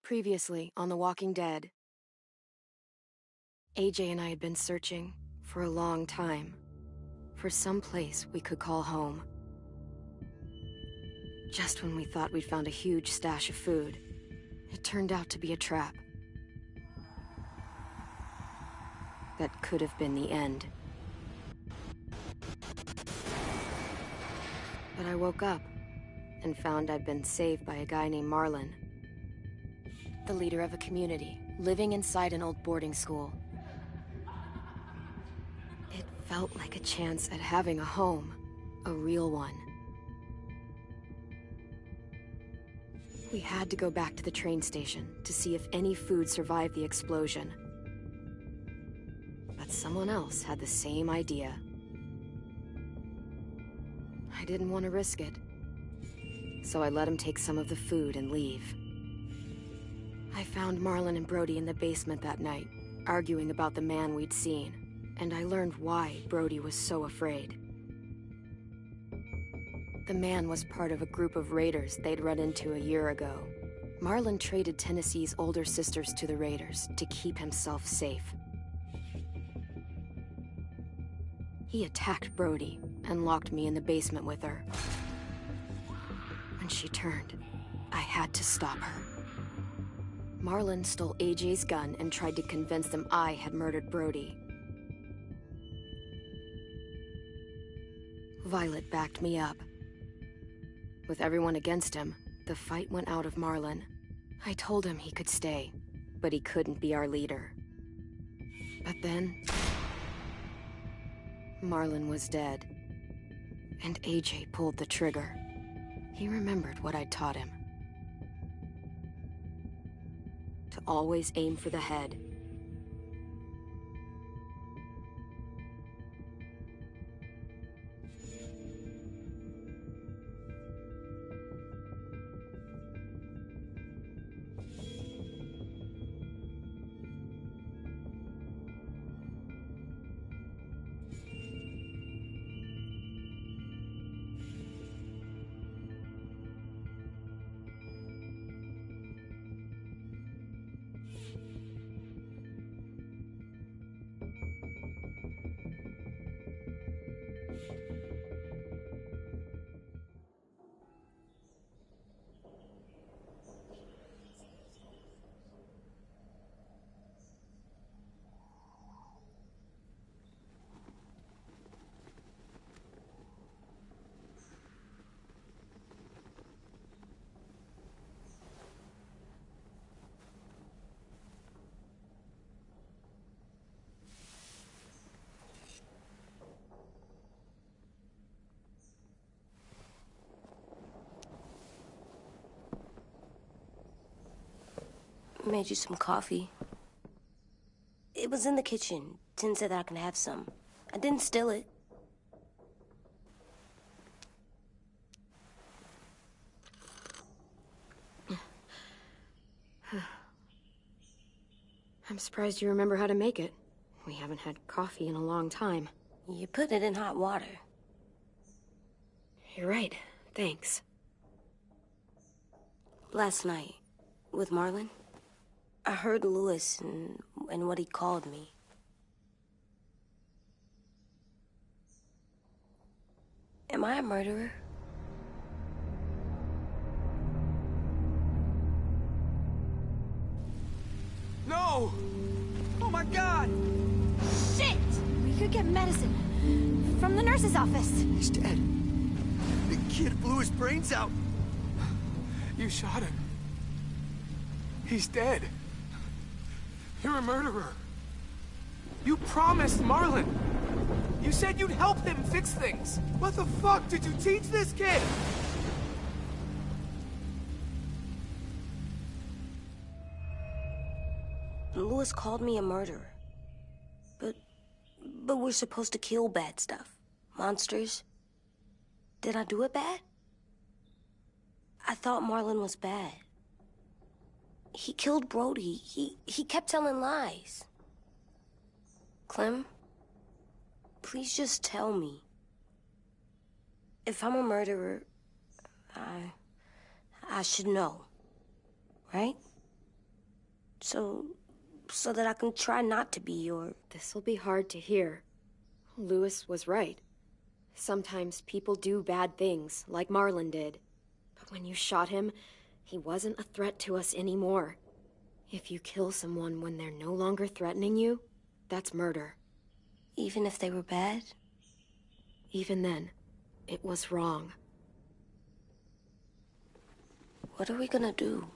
Previously on The Walking Dead, AJ and I had been searching for a long time for some place we could call home. Just when we thought we'd found a huge stash of food, it turned out to be a trap. That could have been the end. But I woke up and found I'd been saved by a guy named Marlon, the leader of a community living inside an old boarding school. It felt like a chance at having a home, a real one. We had to go back to the train station to see if any food survived the explosion. But someone else had the same idea. I didn't want to risk it, so I let him take some of the food and leave. I found Marlon and Brody in the basement that night, arguing about the man we'd seen, and I learned why Brody was so afraid. The man was part of a group of raiders they'd run into a year ago. Marlon traded Tennessee's older sisters to the raiders to keep himself safe. He attacked Brody and locked me in the basement with her. When she turned, I had to stop her. Marlon stole AJ's gun and tried to convince them I had murdered Brody. Violet backed me up. With everyone against him, the fight went out of Marlon. I told him he could stay, but he couldn't be our leader. But then, Marlon was dead, and AJ pulled the trigger. He remembered what I'd taught him. To always aim for the head. Made you some coffee. It was in the kitchen. Tin said that I can have some. I didn't steal it. I'm surprised you remember how to make it. We haven't had coffee in a long time. You put it in hot water. You're right. Thanks. Last night, with Marlon, I heard Lewis and what he called me. Am I a murderer? No! Oh my God! Shit! We could get medicine from the nurse's office. He's dead. The kid blew his brains out. You shot him. He's dead. You're a murderer. You promised Marlon. You said you'd help him fix things. What the fuck did you teach this kid? Lewis called me a murderer. But we're supposed to kill bad stuff. Monsters. Did I do it bad? I thought Marlon was bad. He killed Brody. He kept telling lies. Clem, please just tell me. If I'm a murderer, I should know, right? So that I can try not to be your... This'll be hard to hear. Louis was right. Sometimes people do bad things, like Marlon did. But when you shot him, he wasn't a threat to us anymore. If you kill someone when they're no longer threatening you, that's murder. Even if they were bad? Even then, it was wrong. What are we gonna do?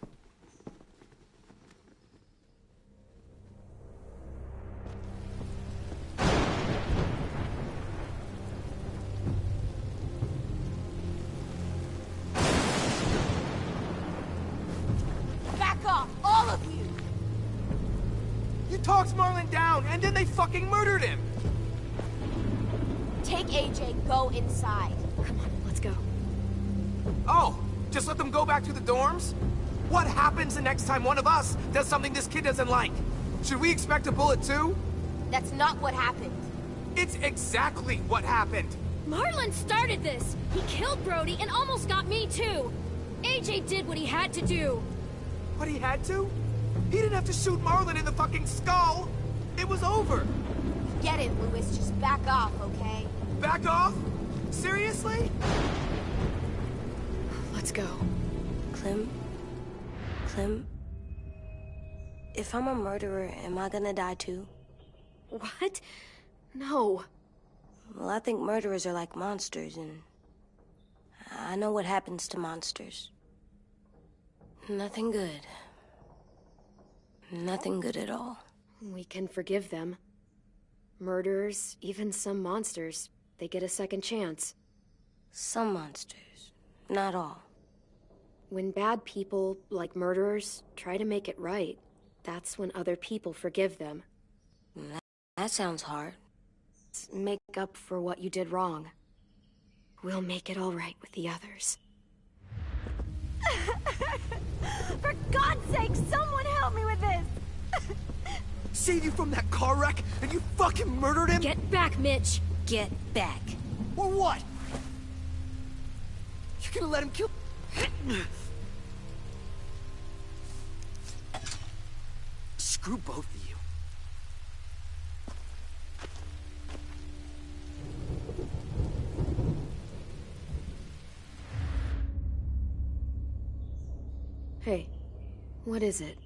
Back off, all of you! You talked Marlon down, and then they fucking murdered him! Take AJ, go inside. Come on, let's go. Oh, just let them go back to the dorms? What happens the next time one of us does something this kid doesn't like? Should we expect a bullet too? That's not what happened. It's exactly what happened. Marlon started this! He killed Brody and almost got me too! AJ did what he had to do! What he had to? He didn't have to shoot Marlon in the fucking skull! It was over! Get it, Louis. Just back off, okay? Back off? Seriously? Let's go. Clem? If I'm a murderer, am I gonna die too? What? No. Well, I think murderers are like monsters, and I know what happens to monsters. Nothing good. Nothing good at all. We can forgive them. Murderers, even some monsters, they get a second chance. Some monsters, not all. When bad people, like murderers, try to make it right, that's when other people forgive them. That sounds hard. Make up for what you did wrong. We'll make it all right with the others. For God's sake, someone help me with this! Save you from that car wreck, and you fucking murdered him? Get back, Mitch! Get back. Or what? You're gonna let him kill... Screw both of you. Hey, what is it?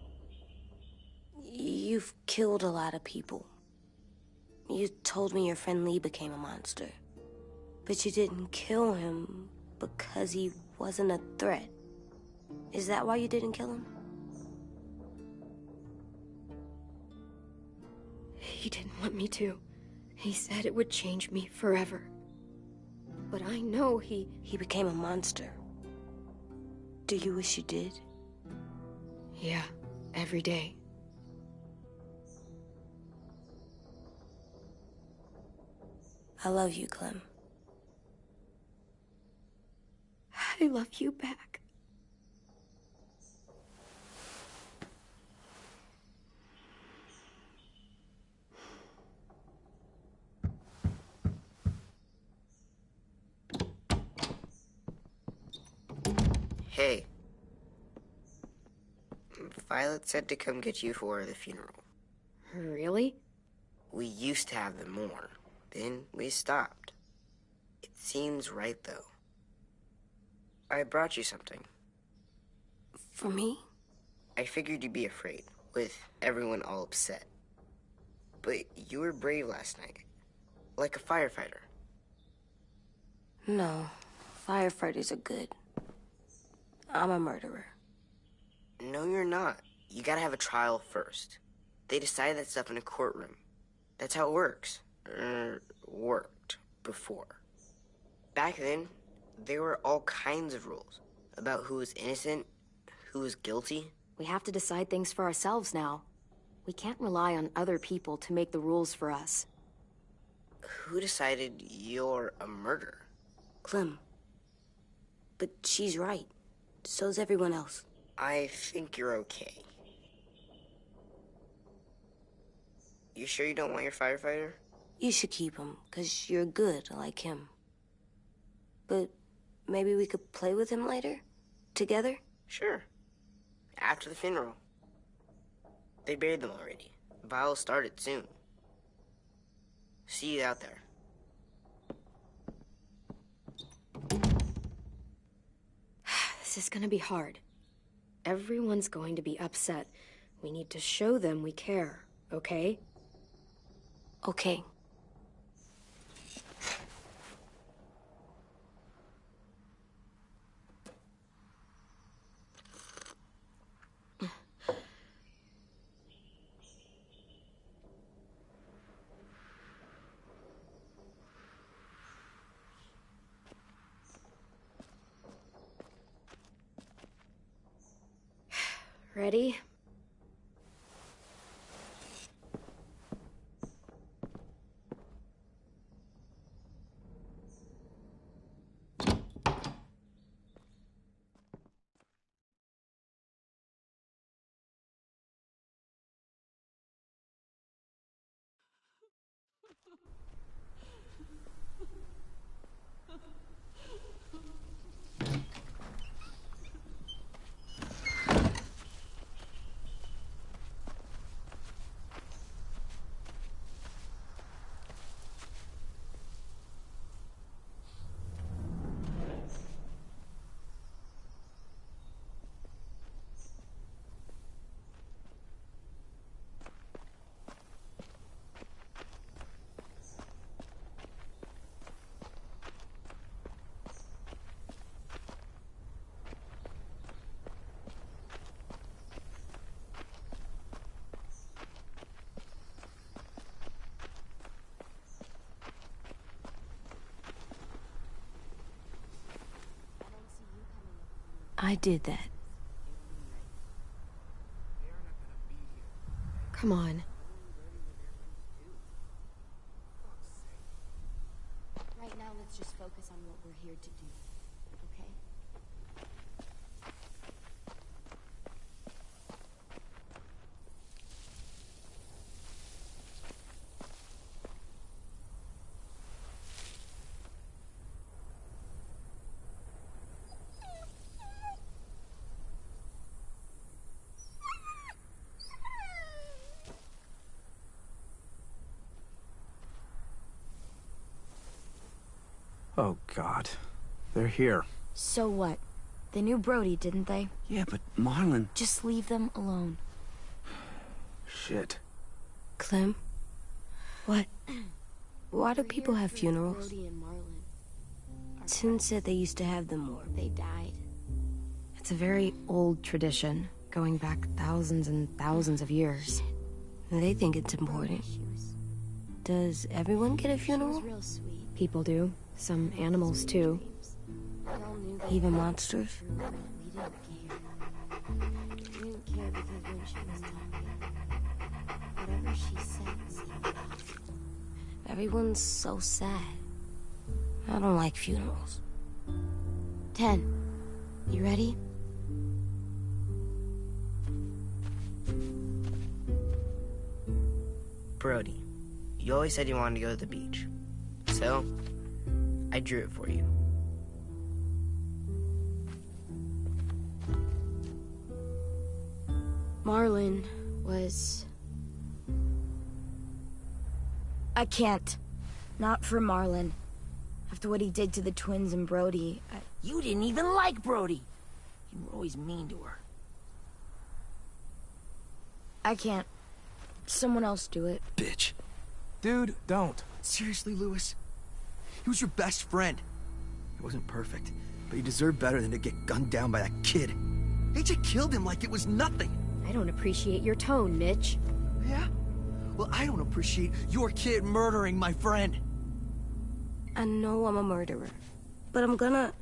You've killed a lot of people. You told me your friend Lee became a monster. But you didn't kill him because he wasn't a threat. Is that why you didn't kill him? He didn't want me to. He said it would change me forever. But I know he became a monster. Do you wish you did? Yeah, every day. I love you, Clem. I love you back. Hey. Violet said to come get you for the funeral. Really? We used to have them more. Then we stopped. It seems right, though. I brought you something. For me? I figured you'd be afraid, with everyone all upset. But you were brave last night. Like a firefighter. No, firefighters are good. I'm a murderer. No, you're not. You gotta have a trial first. They decide that stuff in a courtroom. That's how it works. Worked before. Back then, there were all kinds of rules about who was innocent, who was guilty. We have to decide things for ourselves now. We can't rely on other people to make the rules for us. Who decided you're a murderer? Clem. But she's right. So's everyone else. I think you're okay. You sure you don't want your firefighter? You should keep him, 'cause you're good like him. But maybe we could play with him later? Together? Sure. After the funeral. They buried them already. The battle started soon. See you out there. This is gonna be hard. Everyone's going to be upset. We need to show them we care, okay? Okay. Ready? I did that. Come on. Right now, let's just focus on what we're here to do, okay? Oh, God. They're here. So what? They knew Brody, didn't they? Yeah, but Marlon... Just leave them alone. Shit. Clem? What? Why do people have funerals? Brody and Marlon. Tin said they used to have them more. They died. It's a very old tradition, going back thousands and thousands of years. They think it's important. Does everyone get a She was funeral? real sweet. People do. Some animals, too. We all knew that Even monsters? we didn't care. We didn't care because when she was talking, whatever she said seemed possible. Everyone's so sad. I don't like funerals. 10. You ready? Brody, you always said you wanted to go to the beach. So, I drew it for you. Marlon was... I can't. Not for Marlon. After what he did to the twins and Brody, You didn't even like Brody. You were always mean to her. I can't. Someone else do it. Bitch. Dude, don't. Seriously, Lewis? He was your best friend. He wasn't perfect, but he deserved better than to get gunned down by that kid. AJ killed him like it was nothing. I don't appreciate your tone, Mitch. Yeah? Well, I don't appreciate your kid murdering my friend. I know I'm a murderer, but I'm gonna,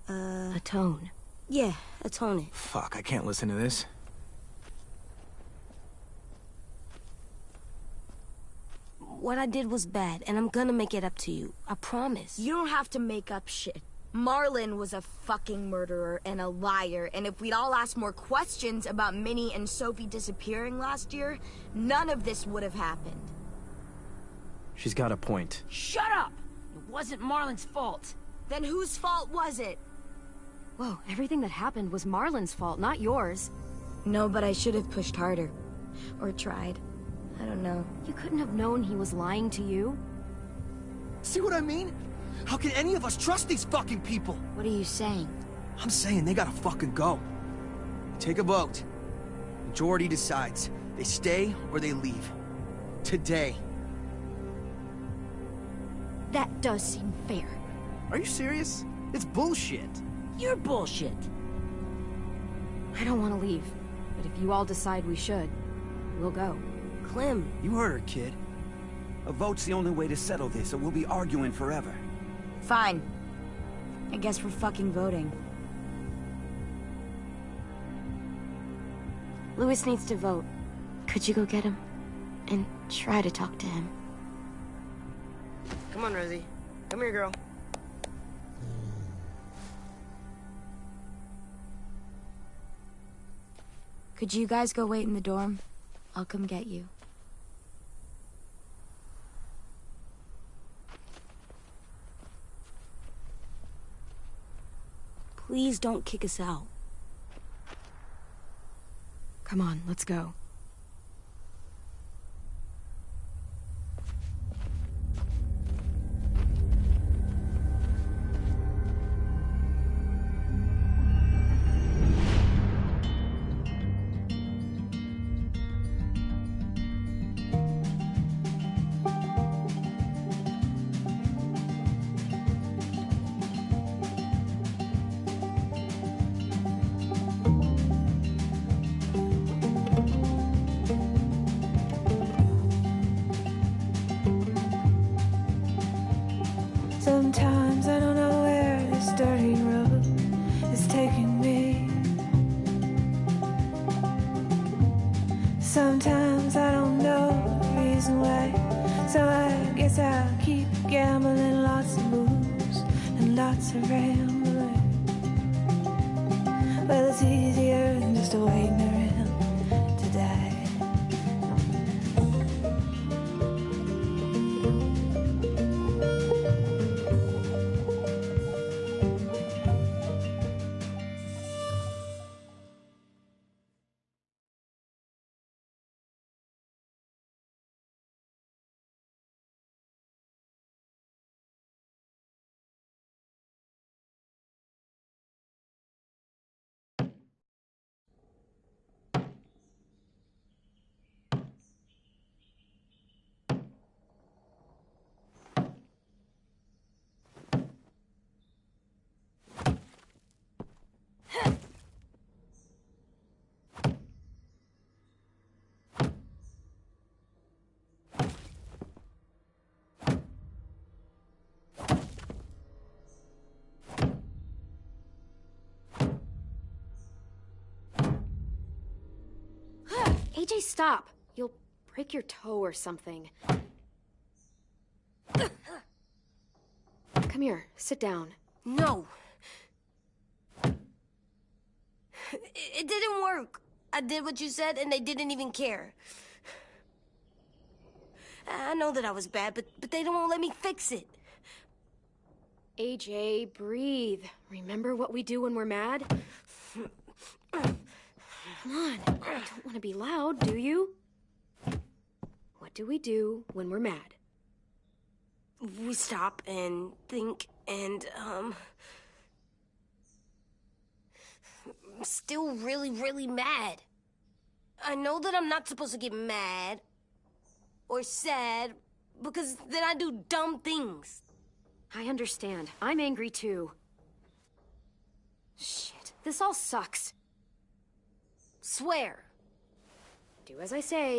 Atone. yeah, atone it. Fuck, I can't listen to this. What I did was bad, and I'm gonna make it up to you. I promise. You don't have to make up shit. Marlon was a fucking murderer and a liar, and if we'd all asked more questions about Minnie and Sophie disappearing last year, none of this would have happened. She's got a point. Shut up! It wasn't Marlon's fault. Then whose fault was it? Whoa, everything that happened was Marlon's fault, not yours. No, but I should have pushed harder. Or tried. I don't know. You couldn't have known he was lying to you? See what I mean? How can any of us trust these fucking people? What are you saying? I'm saying they gotta fucking go. Take a vote. Majority decides. They stay or they leave. Today. That does seem fair. Are you serious? It's bullshit. You're bullshit. I don't want to leave, but if you all decide we should, we'll go. Clem, You heard her, kid. A vote's the only way to settle this, or we'll be arguing forever. Fine. I guess we're fucking voting. Louis needs to vote. Could you go get him? And try to talk to him. Come on, Rosie. Come here, girl. Could you guys go wait in the dorm? I'll come get you. Please don't kick us out. Come on, let's go. Sometimes I don't know where this dirty road is taking me. Sometimes I don't know the reason why. So I guess I'll keep gambling, lots of moves and lots of rambling. Well, it's easier than just waiting around to die. AJ, stop! You'll break your toe or something. Come here, sit down. No. It didn't work. I did what you said, and they didn't even care. I know that I was bad, but they don't let me fix it. AJ, breathe. Remember what we do when we're mad? Come on, you don't want to be loud, do you? What do we do when we're mad? We stop and think and, I'm still really, really mad. I know that I'm not supposed to get mad or sad because then I do dumb things. I understand. I'm angry too. Shit, this all sucks. Swear. Do as I say.